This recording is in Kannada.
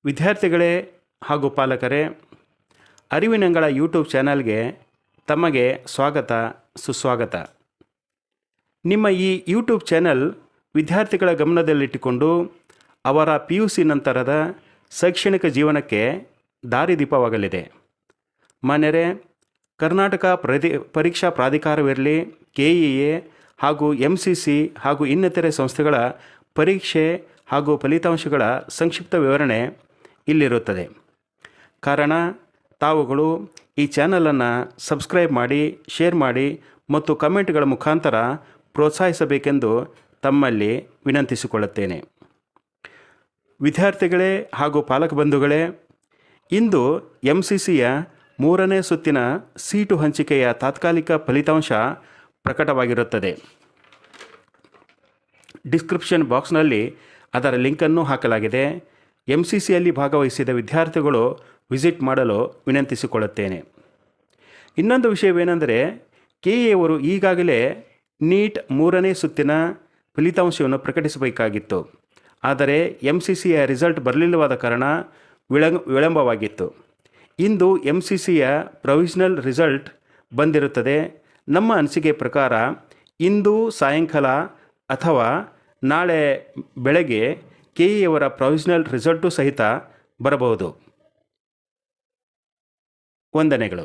ವಿದ್ಯಾರ್ಥಿಗಳೇ ಹಾಗೂ ಪಾಲಕರೇ, ಅರಿವಿನಂಗಳ ಯೂಟ್ಯೂಬ್ ಚಾನಲ್ಗೆ ತಮಗೆ ಸ್ವಾಗತ ಸುಸ್ವಾಗತ. ನಿಮ್ಮ ಈ ಯೂಟ್ಯೂಬ್ ಚಾನಲ್ ವಿದ್ಯಾರ್ಥಿಗಳ ಗಮನದಲ್ಲಿಟ್ಟುಕೊಂಡು ಅವರ PUC ನಂತರದ ಶೈಕ್ಷಣಿಕ ಜೀವನಕ್ಕೆ ದಾರಿದೀಪವಾಗಲಿದೆ. ಮಾನ್ಯರೇ, ಕರ್ನಾಟಕ ಪರೀಕ್ಷಾ ಪ್ರಾಧಿಕಾರವಿರಲಿ, KEA ಹಾಗೂ MCC ಹಾಗೂ ಇನ್ನಿತರೆ ಸಂಸ್ಥೆಗಳ ಪರೀಕ್ಷೆ ಹಾಗೂ ಫಲಿತಾಂಶಗಳ ಸಂಕ್ಷಿಪ್ತ ವಿವರಣೆ ಇಲ್ಲಿರುತ್ತದೆ. ಕಾರಣ, ತಾವುಗಳು ಈ ಚಾನಲನ್ನು ಸಬ್ಸ್ಕ್ರೈಬ್ ಮಾಡಿ, ಶೇರ್ ಮಾಡಿ ಮತ್ತು ಕಮೆಂಟ್ಗಳ ಮುಖಾಂತರ ಪ್ರೋತ್ಸಾಹಿಸಬೇಕೆಂದು ತಮ್ಮಲ್ಲಿ ವಿನಂತಿಸಿಕೊಳ್ಳುತ್ತೇನೆ. ವಿದ್ಯಾರ್ಥಿಗಳೇ ಹಾಗೂ ಪಾಲಕ ಬಂಧುಗಳೇ, ಇಂದು MCCಯ 3ನೇ ಸುತ್ತಿನ ಸೀಟು ಹಂಚಿಕೆಯ ತಾತ್ಕಾಲಿಕ ಫಲಿತಾಂಶ ಪ್ರಕಟವಾಗಿರುತ್ತದೆ. ಡಿಸ್ಕ್ರಿಪ್ಷನ್ ಬಾಕ್ಸ್ನಲ್ಲಿ ಅದರ ಲಿಂಕನ್ನು ಹಾಕಲಾಗಿದೆ. MCCಯಲ್ಲಿ ಭಾಗವಹಿಸಿದ ವಿದ್ಯಾರ್ಥಿಗಳು ವಿಸಿಟ್ ಮಾಡಲು ವಿನಂತಿಸಿಕೊಳ್ಳುತ್ತೇನೆ. ಇನ್ನೊಂದು ವಿಷಯವೇನೆಂದರೆ, KEA ಅವರು ಈಗಾಗಲೇ ನೀಟ್ 3ನೇ ಸುತ್ತಿನ ಫಲಿತಾಂಶವನ್ನು ಪ್ರಕಟಿಸಬೇಕಾಗಿತ್ತು. ಆದರೆ MCCಯ ರಿಸಲ್ಟ್ ಬರಲಿಲ್ಲವಾದ ಕಾರಣ ವಿಳಂಬವಾಗಿತ್ತು. ಇಂದು MCCಯ ಪ್ರೊವಿಷನಲ್ ರಿಸಲ್ಟ್ ಬಂದಿರುತ್ತದೆ. ನಮ್ಮ ಅನಿಸಿಕೆ ಪ್ರಕಾರ ಇಂದು ಸಾಯಂಕಾಲ ಅಥವಾ ನಾಳೆ ಬೆಳಗ್ಗೆ KEA ಅವರ ಪ್ರೊವಿಷನಲ್ ರಿಸಲ್ಟು ಸಹಿತ ಬರಬಹುದು. ವಂದನೆಗಳು.